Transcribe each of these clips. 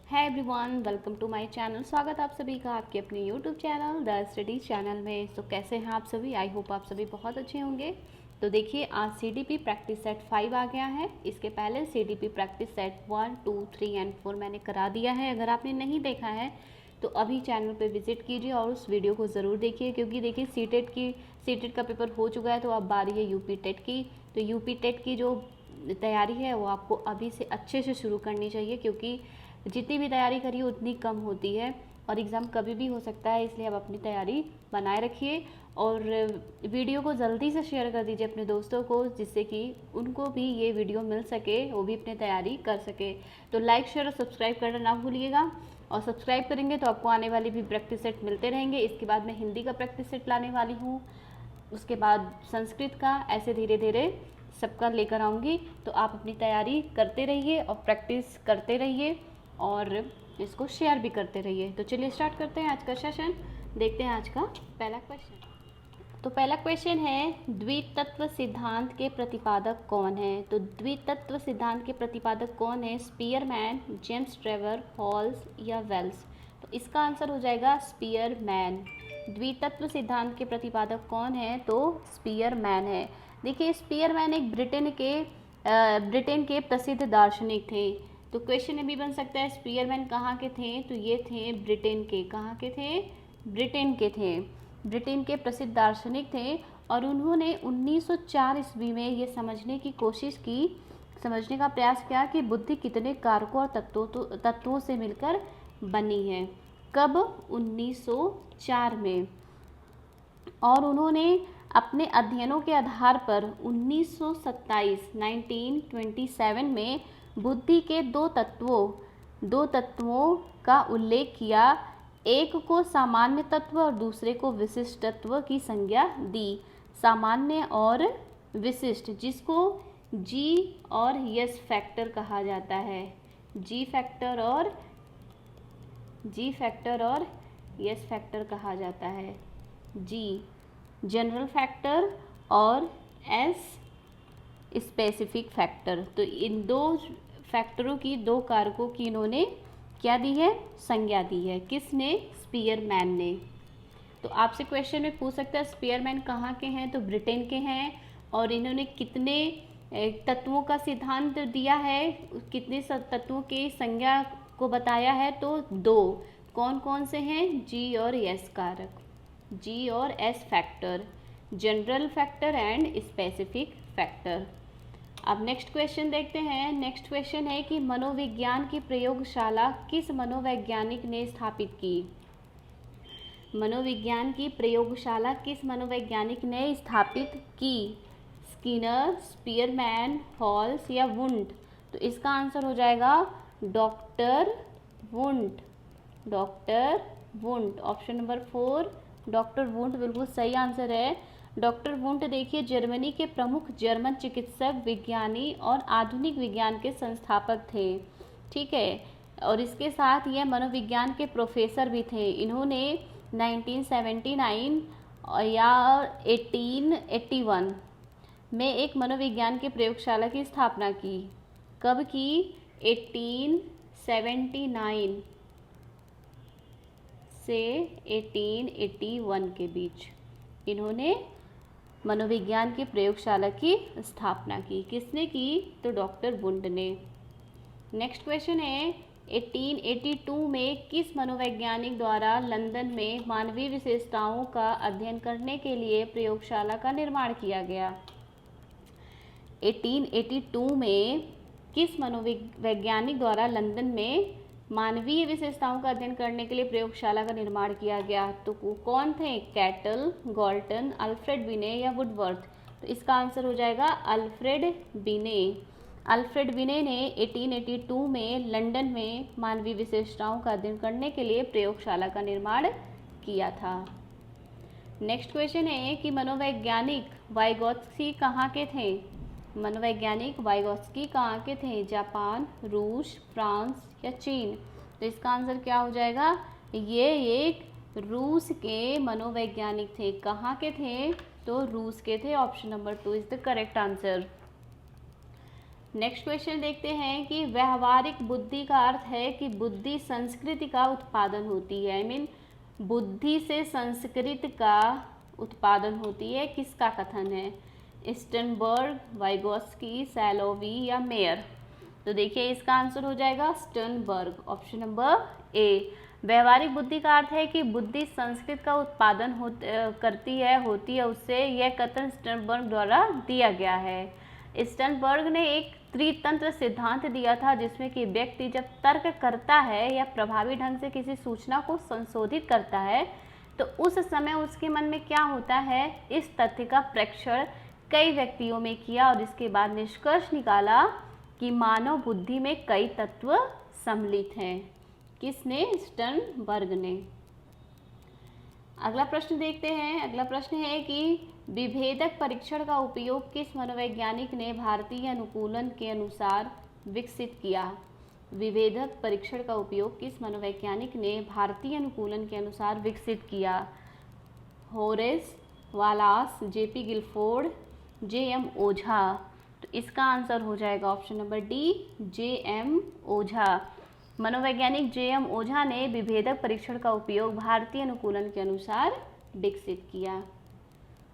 है everyone, welcome to my channel. स्वागत है आप सभी का आपके अपने YouTube channel the study channel में। तो कैसे हैं आप सभी? आई होप आप सभी बहुत अच्छे होंगे। तो देखिए, आज सीडीपी प्रैक्टिस सेट 5 आ गया है। इसके पहले सीडीपी प्रैक्टिस सेट 1, 2, 3 एंड 4 मैंने करा दिया है। अगर आपने नहीं देखा है तो अभी चैनल पे विजिट कीजिए और उस वीडियो को ज़रूर देखिए, क्योंकि देखिए सीटेट का पेपर हो चुका है, तो अब बारी है यूपी टेट की। तो यूपी टेट की जो तैयारी है वो आपको अभी से अच्छे से शुरू करनी चाहिए, क्योंकि जितनी भी तैयारी करिए उतनी कम होती है और एग्ज़ाम कभी भी हो सकता है। इसलिए आप अपनी तैयारी बनाए रखिए और वीडियो को जल्दी से शेयर कर दीजिए अपने दोस्तों को, जिससे कि उनको भी ये वीडियो मिल सके, वो भी अपनी तैयारी कर सके। तो लाइक, शेयर और सब्सक्राइब करना ना भूलिएगा। और सब्सक्राइब करेंगे तो आपको आने वाली भी प्रैक्टिस सेट मिलते रहेंगे। इसके बाद मैं हिंदी का प्रैक्टिस सेट लाने वाली हूँ, उसके बाद संस्कृत का, ऐसे धीरे धीरे सबका लेकर आऊँगी। तो आप अपनी तैयारी करते रहिए और प्रैक्टिस करते रहिए और इसको शेयर भी करते रहिए। तो चलिए स्टार्ट करते हैं आज का सेशन। देखते हैं आज का पहला क्वेश्चन। तो पहला क्वेश्चन है, द्वितत्व सिद्धांत के प्रतिपादक कौन है? तो द्वितत्व सिद्धांत के प्रतिपादक कौन है? स्पीयरमैन, जेम्स ट्रेवर, हॉल्स या वेल्स? तो इसका आंसर हो जाएगा स्पीयरमैन। द्वितत्व सिद्धांत के प्रतिपादक कौन है? तो स्पीयरमैन है। देखिए, स्पीयरमैन एक ब्रिटेन के प्रसिद्ध दार्शनिक थे। तो क्वेश्चन भी बन सकता है, स्पीयरमैन कहाँ के थे? तो ये थे ब्रिटेन के। कहाँ के थे? ब्रिटेन के थे। ब्रिटेन के प्रसिद्ध दार्शनिक थे और उन्होंने 1904 ईस्वी में ये समझने का प्रयास किया कि बुद्धि कितने कारकों और तत्वों से मिलकर बनी है। कब? 1904 में। और उन्होंने अपने अध्ययनों के आधार पर 1927 में बुद्धि के दो तत्वों का उल्लेख किया। एक को सामान्य तत्व और दूसरे को विशिष्ट तत्व की संज्ञा दी। सामान्य और विशिष्ट, जिसको जी और यस फैक्टर कहा जाता है। जी फैक्टर और यस फैक्टर कहा जाता है। जी जनरल फैक्टर और एस स्पेसिफिक फैक्टर। तो इन दो फैक्टरों की, दो कारकों की इन्होंने क्या दी है? संज्ञा दी है। किसने? स्पीयरमैन ने। तो आपसे क्वेश्चन में पूछ सकता है स्पीयरमैन कहाँ के हैं? तो ब्रिटेन के हैं। और इन्होंने कितने तत्वों का सिद्धांत दिया है, कितने तत्वों की संज्ञा को बताया है? तो दो। कौन कौन से हैं? जी और एस कारक, जी और S factor, general factor and specific factor. अब नेक्स्ट क्वेश्चन देखते हैं। नेक्स्ट क्वेश्चन है कि मनोविज्ञान की प्रयोगशाला किस मनोवैज्ञानिक ने स्थापित की? मनोविज्ञान की प्रयोगशाला किस मनोवैज्ञानिक ने स्थापित की? स्किनर, स्पीयरमैन, हॉल्स या वुंट? तो इसका आंसर हो जाएगा doctor Wundt. Option number 4 doctor Wundt बिल्कुल सही आंसर है। डॉक्टर वुंट देखिए, जर्मनी के प्रमुख जर्मन चिकित्सक, विज्ञानी और आधुनिक विज्ञान के संस्थापक थे। ठीक है। और इसके साथ यह मनोविज्ञान के प्रोफेसर भी थे। इन्होंने 1979 या 1881 में एक मनोविज्ञान की प्रयोगशाला की स्थापना की। कब की? 1879 से 1881 के बीच इन्होंने मनोविज्ञान की प्रयोगशाला की स्थापना की। किसने की? तो डॉक्टर वुंट ने। नेक्स्ट क्वेश्चन है, 1882 में किस मनोवैज्ञानिक द्वारा लंदन में मानवीय विशेषताओं का अध्ययन करने के लिए प्रयोगशाला का निर्माण किया गया? 1882 में किस मनोवैज्ञानिक द्वारा लंदन में मानवीय विशेषताओं का अध्ययन करने के लिए प्रयोगशाला का निर्माण किया गया? तो कौन थे? कैटल, गॉल्टन, अल्फ्रेड बिने या वुडवर्थ? तो इसका आंसर हो जाएगा अल्फ्रेड बिने। अल्फ्रेड बिने ने 1882 में लंदन में मानवीय विशेषताओं का अध्ययन करने के लिए प्रयोगशाला का निर्माण किया था। नेक्स्ट क्वेश्चन है कि मनोवैज्ञानिक वाइगोत्स्की कहाँ के थे? मनोवैज्ञानिक वाइगोत्स्की कहाँ के थे? जापान, रूस, फ्रांस या चीन? तो इसका आंसर क्या हो जाएगा? ये एक रूस के मनोवैज्ञानिक थे। कहाँ के थे? तो रूस के थे। Option number 2 is the correct answer. Next question देखते हैं कि व्यवहारिक बुद्धि का अर्थ है कि बुद्धि संस्कृति का उत्पादन होती है। आई मीन बुद्धि से संस्कृति का उत्पादन होती है, किसका कथन है? स्टर्नबर्ग, वाइगोस्की, सैलोवी या मेयर? तो देखिए इसका आंसर हो जाएगा स्टर्नबर्ग, ऑप्शन नंबर ए। व्यवहारिक बुद्धि का अर्थ है कि बुद्धि संस्कृत का उत्पादन होती है उससे, यह कथन स्टर्नबर्ग द्वारा दिया गया है। स्टर्नबर्ग ने एक त्रितंत्र सिद्धांत दिया था जिसमें कि व्यक्ति जब तर्क करता है या प्रभावी ढंग से किसी सूचना को संशोधित करता है तो उस समय उसके मन में क्या होता है, इस तथ्य का प्रेक्षण कई व्यक्तियों में किया और इसके बाद निष्कर्ष निकाला कि मानव बुद्धि में कई तत्व सम्मिलित हैं। किसने? स्टर्नबर्ग ने। अगला प्रश्न देखते हैं। अगला प्रश्न है कि विभेदक परीक्षण का उपयोग किस मनोवैज्ञानिक ने भारतीय अनुकूलन के अनुसार विकसित किया? विभेदक परीक्षण का उपयोग किस मनोवैज्ञानिक ने भारतीय अनुकूलन के अनुसार विकसित किया? Horace Wallace, JP Guilford, J M. Ojha? तो इसका आंसर हो जाएगा option number D, J M. Ojha. मनोवैज्ञानिक जे.एम. ओझा ने विभेदक परीक्षण का उपयोग भारतीय अनुकूलन के अनुसार विकसित किया।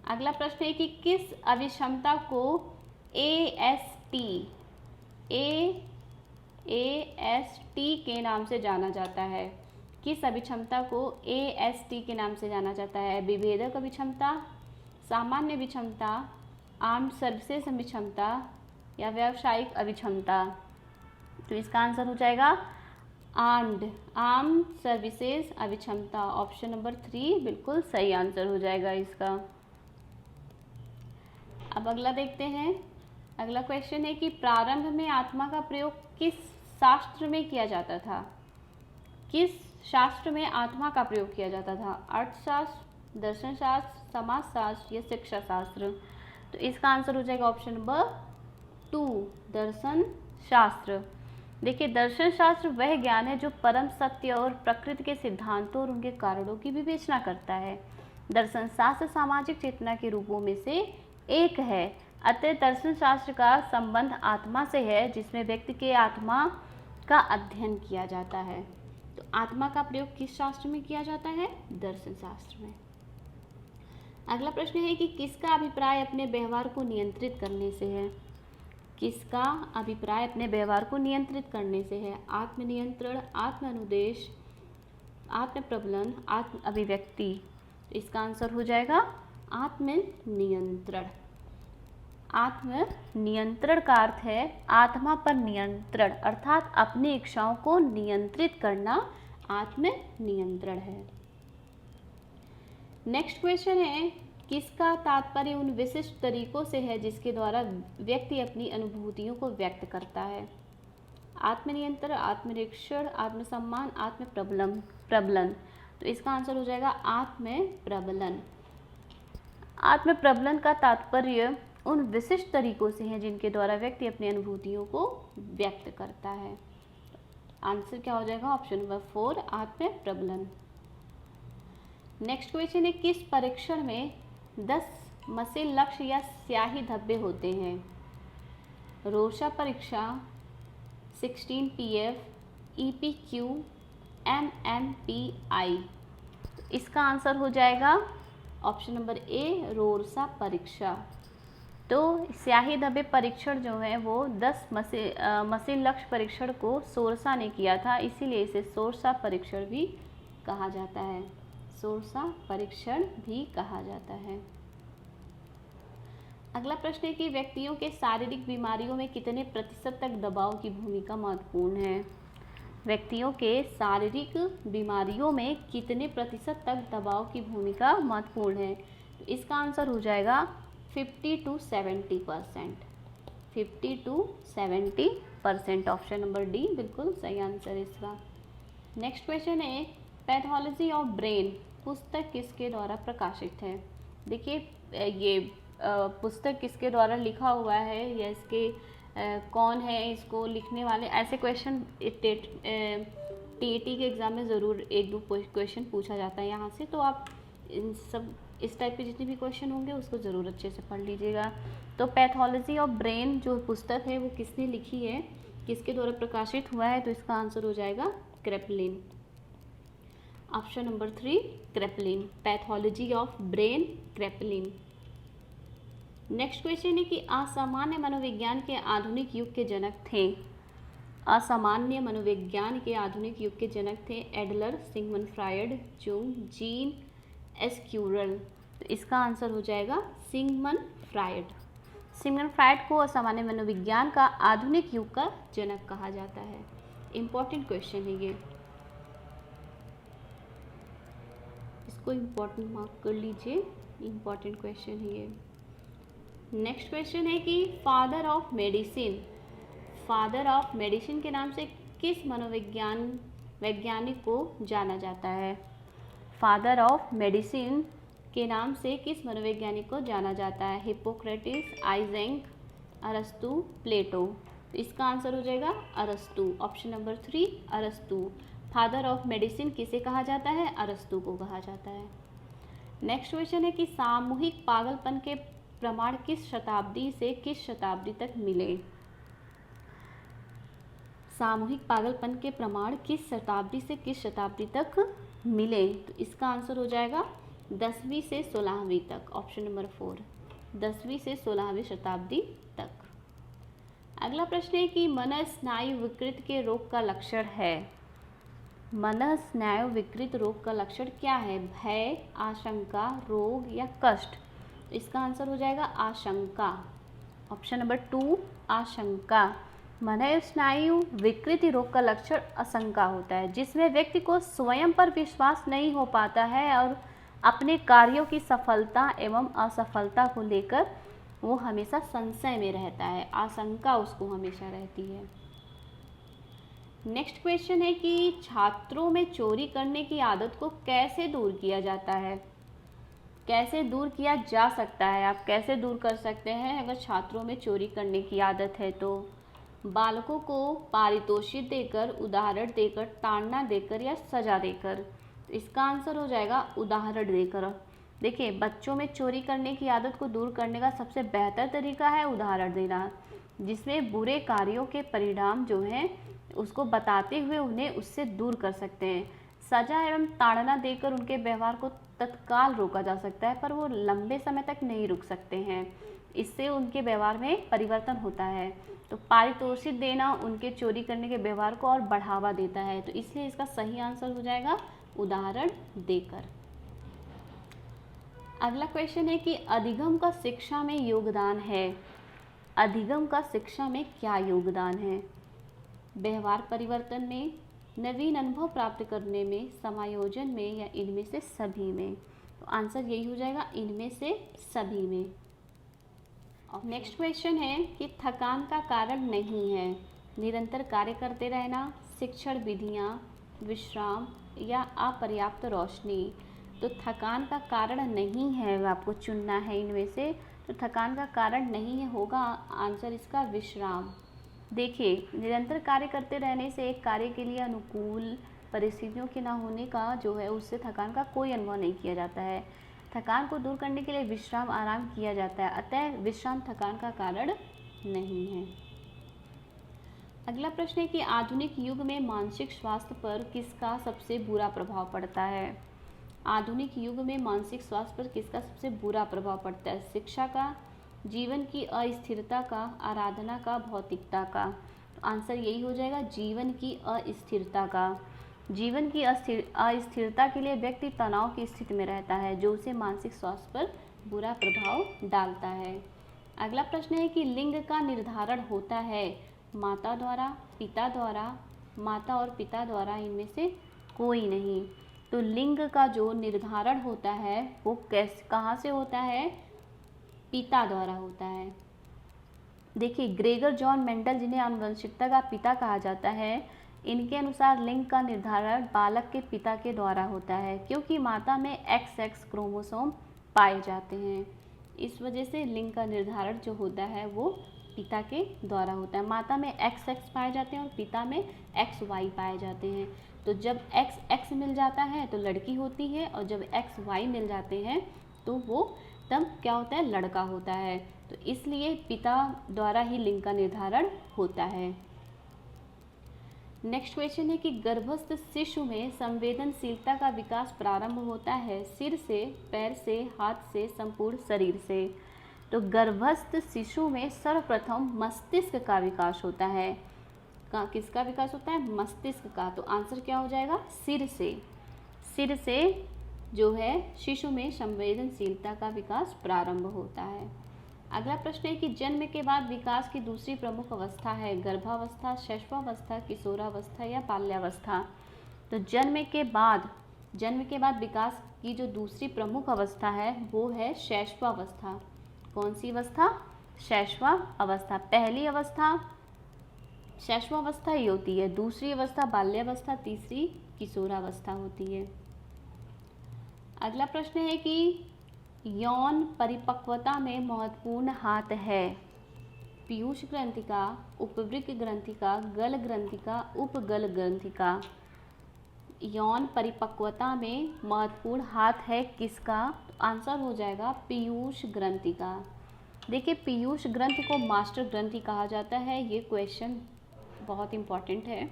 अगला प्रश्न है कि किस अभिक्षमता को AST के नाम से जाना जाता है? किस अभिक्षमता को AST के नाम से जाना जाता है? विभेदक अभिक्षमता, सामान्य अभिक्षमता, आर्म्ड सर्विसेज अभिक्षमता या व्यावसायिक अभिक्षमता? तो इसका आंसर हो जाएगा आर्म्ड सर्विसेज अभिक्षमता, ऑप्शन नंबर 3 बिल्कुल सही आंसर हो जाएगा इसका। अब अगला देखते हैं। अगला क्वेश्चन है कि प्रारंभ में आत्मा का प्रयोग किस शास्त्र में किया जाता था? किस शास्त्र में आत्मा का प्रयोग किया जाता था? अर्थशास्त्र, दर्शन शास्त्र, समाजशास्त्र या शिक्षा शास्त्र? तो इसका आंसर हो जाएगा ऑप्शन नंबर 2, दर्शन शास्त्र। देखिए दर्शन शास्त्र वह ज्ञान है जो परम सत्य और प्रकृति के सिद्धांतों और उनके कारणों की विवेचना करता है। दर्शन शास्त्र सामाजिक चेतना के रूपों में से एक है। अतः दर्शन शास्त्र का संबंध आत्मा से है जिसमें व्यक्ति के आत्मा का अध्ययन किया जाता है। तो आत्मा का प्रयोग किस शास्त्र में किया जाता है? दर्शन शास्त्र में। अगला प्रश्न है कि किसका अभिप्राय अपने व्यवहार को नियंत्रित करने से है? किसका अभिप्राय अपने व्यवहार को नियंत्रित करने से है? आत्मनियंत्रण, आत्म अनुदेश, आत्म प्रबलन, आत्म अभिव्यक्ति? तो इसका आंसर हो जाएगा आत्मनियंत्रण। आत्मनियंत्रण का अर्थ है आत्मा पर नियंत्रण, अर्थात अपनी इच्छाओं को नियंत्रित करना आत्मनियंत्रण है। नेक्स्ट क्वेश्चन है किसका तात्पर्य उन विशिष्ट तरीकों से है जिसके द्वारा व्यक्ति अपनी अनुभूतियों को व्यक्त करता है? आत्मनियंत्रण, आत्मनिरीक्षण, आत्मसम्मान, आत्म प्रबलन? तो इसका आंसर हो जाएगा आत्म प्रबलन। आत्म प्रबलन का तात्पर्य उन विशिष्ट तरीकों से है जिनके द्वारा व्यक्ति अपनी अनुभूतियों को व्यक्त करता है। आंसर क्या हो जाएगा? ऑप्शन नंबर 4, आत्म प्रबलन। नेक्स्ट क्वेश्चन है किस परीक्षण में 10 मसेल लक्ष्य या स्याही धब्बे होते हैं? रोशा परीक्षा, 16 PF, EPQ, MMPI? इसका आंसर हो जाएगा ऑप्शन नंबर ए, रोरसा परीक्षा। तो स्याही धब्बे परीक्षण जो है वो 10 मसेल लक्ष्य परीक्षण को सोरसा ने किया था, इसीलिए इसे सोरसा परीक्षण भी कहा जाता है। सोरसा परीक्षण भी कहा जाता है। अगला प्रश्न है कि व्यक्तियों के शारीरिक बीमारियों में कितने प्रतिशत तक दबाव की भूमिका महत्वपूर्ण है? व्यक्तियों के शारीरिक बीमारियों में कितने प्रतिशत तक दबाव की भूमिका महत्वपूर्ण है? तो इसका आंसर हो जाएगा 50 to 70%। 50 to 70%, option number D बिल्कुल सही आंसर है इसका। नेक्स्ट क्वेश्चन है पैथोलॉजी ऑफ ब्रेन पुस्तक किसके द्वारा प्रकाशित है? देखिए ये पुस्तक किसके द्वारा लिखा हुआ है या इसके कौन है इसको लिखने वाले, ऐसे क्वेश्चन TET के एग्ज़ाम में ज़रूर 1-2 क्वेश्चन पूछा जाता है यहाँ से, तो आप इन सब इस टाइप के जितने भी क्वेश्चन होंगे उसको ज़रूर अच्छे से पढ़ लीजिएगा। तो पैथोलॉजी ऑफ ब्रेन जो पुस्तक है वो किसने लिखी है, किसके द्वारा प्रकाशित हुआ है, तो इसका आंसर हो जाएगा क्रेपलिन। Option number 3 क्रेपलिन, pathology of brain क्रेपलिन। Next question है कि असामान्य मनोविज्ञान के आधुनिक युग के जनक थे। असामान्य मनोविज्ञान के आधुनिक युग के जनक थे Adler, Sigmund Freud, Jung, Jean Esquirol. तो इसका आंसर हो जाएगा सिगमंड फ्रायड। सिगमंड फ्रायड को असामान्य मनोविज्ञान का आधुनिक युग का जनक कहा जाता है। इम्पॉर्टेंट क्वेश्चन है ये, इसको इम्पॉर्टेंट मार्क कर लीजिए, इम्पॉर्टेंट क्वेश्चन है ये। नेक्स्ट क्वेश्चन है कि father of medicine, father of medicine के नाम से किस वैज्ञानिक को जाना जाता है। फादर ऑफ मेडिसिन के नाम से किस मनोवैज्ञानिक को जाना जाता है। हिप्पोक्रेटिस, आइजेंक, अरस्तु, प्लेटो। तो इसका आंसर हो जाएगा अरस्तु। ऑप्शन नंबर 3 अरस्तु। फादर ऑफ मेडिसिन किसे कहा जाता है, अरस्तु को कहा जाता है। नेक्स्ट क्वेश्चन है कि सामूहिक पागलपन के प्रमाण किस शताब्दी से किस शताब्दी तक मिले। सामूहिक पागलपन के प्रमाण किस शताब्दी से किस शताब्दी तक मिले, तो इसका आंसर हो जाएगा 10वीं से 16वीं तक। ऑप्शन नंबर 4 10वीं से 16वीं शताब्दी तक। अगला प्रश्न है कि मनस्नायु विकृत के रोग का लक्षण है। मनस्नायु विकृत रोग का लक्षण क्या है। भय, आशंका, रोग या कष्ट। इसका आंसर हो जाएगा आशंका। ऑप्शन नंबर 2 आशंका। मनस्नायु विकृति रोग का लक्षण आशंका होता है, जिसमें व्यक्ति को स्वयं पर विश्वास नहीं हो पाता है और अपने कार्यों की सफलता एवं असफलता को लेकर वो हमेशा संशय में रहता है। आशंका उसको हमेशा रहती है। नेक्स्ट क्वेश्चन है कि छात्रों में चोरी करने की आदत को कैसे दूर किया जाता है। कैसे दूर किया जा सकता है, आप कैसे दूर कर सकते हैं अगर छात्रों में चोरी करने की आदत है तो। बालकों को पारितोषिक देकर, उदाहरण देकर, ताड़ना देकर या सजा देकर। इसका आंसर हो जाएगा उदाहरण देकर। देखिए, बच्चों में चोरी करने की आदत को दूर करने का सबसे बेहतर तरीका है उदाहरण देना, जिसमें बुरे कार्यों के परिणाम जो हैं उसको बताते हुए उन्हें उससे दूर कर सकते हैं। सजा एवं ताड़ना देकर उनके व्यवहार को तत्काल रोका जा सकता है, पर वो लंबे समय तक नहीं रुक सकते हैं। इससे उनके व्यवहार में परिवर्तन होता है। तो पारितोषिक देना उनके चोरी करने के व्यवहार को और बढ़ावा देता है, तो इसलिए इसका सही आंसर हो जाएगा उदाहरण देकर। अगला क्वेश्चन है कि अधिगम का शिक्षा में योगदान है। अधिगम का शिक्षा में क्या योगदान है। व्यवहार परिवर्तन में, नवीन अनुभव प्राप्त करने में, समायोजन में या इनमें से सभी में। तो आंसर यही हो जाएगा इनमें से सभी में। नेक्स्ट क्वेश्चन है कि थकान का कारण नहीं है। निरंतर कार्य करते रहना, शिक्षण विधियाँ, विश्राम या अपर्याप्त रोशनी। तो थकान का कारण नहीं है, आपको चुनना है इनमें से। तो थकान का कारण नहीं है होगा आंसर इसका विश्राम। देखिए, निरंतर कार्य करते रहने से एक कार्य के लिए अनुकूल परिस्थितियों के ना होने का जो है उससे थकान का कोई अनुभव नहीं किया जाता है। थकान को दूर करने के लिए विश्राम, आराम किया जाता है, अतः विश्राम थकान का कारण नहीं है। अगला प्रश्न है कि आधुनिक युग में मानसिक स्वास्थ्य पर किसका सबसे बुरा प्रभाव पड़ता है। आधुनिक युग में मानसिक स्वास्थ्य पर किसका सबसे बुरा प्रभाव पड़ता है। शिक्षा का, जीवन की अस्थिरता का, आराधना का, भौतिकता का। तो आंसर यही हो जाएगा जीवन की अस्थिरता का। जीवन की अस्थिरता के लिए व्यक्ति तनाव की स्थिति में रहता है, जो उसे मानसिक स्वास्थ्य पर बुरा प्रभाव डालता है। अगला प्रश्न है कि लिंग का निर्धारण होता है माता द्वारा, पिता द्वारा, माता और पिता द्वारा, इनमें से कोई नहीं। तो लिंग का जो निर्धारण होता है वो कहाँ से होता है, पिता द्वारा होता है। देखिए, ग्रेगर जॉन मेंडल, जिन्हें आनुवंशिकता का पिता कहा जाता है, इनके अनुसार लिंग का निर्धारण बालक के पिता के द्वारा होता है, क्योंकि माता में XX क्रोमोसोम पाए जाते हैं। इस वजह से लिंग का निर्धारण जो होता है वो पिता के द्वारा होता है। माता में XX पाए जाते हैं और पिता में XY पाए जाते हैं। तो जब XX मिल जाता है तो लड़की होती है, और जब XY मिल जाते हैं तो वो तब क्या होता है, लड़का होता है। तो इसलिए पिता द्वारा ही लिंग का निर्धारण होता है। नेक्स्ट क्वेश्चन है कि गर्भस्थ शिशु में संवेदनशीलता का विकास प्रारंभ होता है सिर से, पैर से, हाथ से, संपूर्ण शरीर से। तो गर्भस्थ शिशु में सर्वप्रथम मस्तिष्क का विकास होता है। किसका विकास होता है, मस्तिष्क का। तो आंसर क्या हो जाएगा, सिर से। सिर से जो है शिशु में संवेदनशीलता का विकास प्रारंभ होता है। अगला प्रश्न है कि जन्म के बाद विकास की दूसरी प्रमुख अवस्था है गर्भावस्था, शैशवावस्था, किशोरावस्था या बाल्यावस्था। तो जन्म के बाद विकास की जो दूसरी प्रमुख अवस्था है वो है शैशवावस्था। कौन सी अवस्था, शैशवावस्था। पहली अवस्था शैशवावस्था ही होती है, दूसरी अवस्था बाल्यावस्था, तीसरी किशोरावस्था होती है। अगला प्रश्न है कि यौन परिपक्वता में महत्वपूर्ण हाथ है पीयूष ग्रंथि का, उपवृक्क ग्रंथि का, गल ग्रंथि का, उपगल ग्रंथि का। यौन परिपक्वता में महत्वपूर्ण हाथ है किसका, तो आंसर हो जाएगा पीयूष ग्रंथि का। देखिए पीयूष ग्रंथि को मास्टर ग्रंथि कहा जाता है। ये क्वेश्चन बहुत इम्पॉर्टेंट है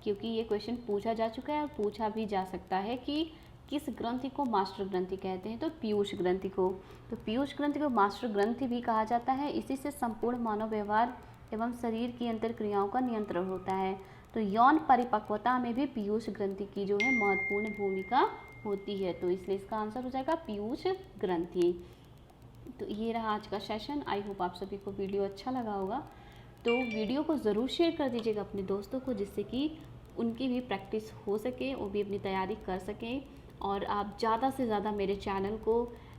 क्योंकि ये क्वेश्चन पूछा जा चुका है और पूछा भी जा सकता है कि किस ग्रंथि को मास्टर ग्रंथि कहते हैं, तो पीयूष ग्रंथि को। तो पीयूष ग्रंथि को मास्टर ग्रंथि भी कहा जाता है। इसी से संपूर्ण मानव व्यवहार एवं शरीर की अंतर्क्रियाओं का नियंत्रण होता है। तो यौन परिपक्वता में भी पीयूष ग्रंथि की जो है महत्वपूर्ण भूमिका होती है। तो इसलिए इसका आंसर हो जाएगा पीयूष ग्रंथि। तो ये रहा आज का सेशन। आई होप आप सभी को वीडियो अच्छा लगा होगा। तो वीडियो को ज़रूर शेयर कर दीजिएगा अपने दोस्तों को, जिससे कि उनकी भी प्रैक्टिस हो सके, वो भी अपनी तैयारी कर सकें। और आप ज़्यादा से ज़्यादा मेरे चैनल को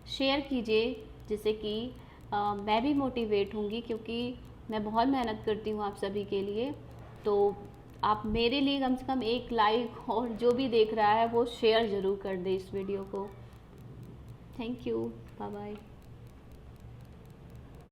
शेयर कीजिए, जिससे कि मैं भी मोटिवेट होंगी, क्योंकि मैं बहुत मेहनत करती हूँ आप सभी के लिए। तो आप मेरे लिए कम से कम एक लाइक और जो भी देख रहा है वो शेयर ज़रूर कर दे इस वीडियो को। Thank you, bye bye.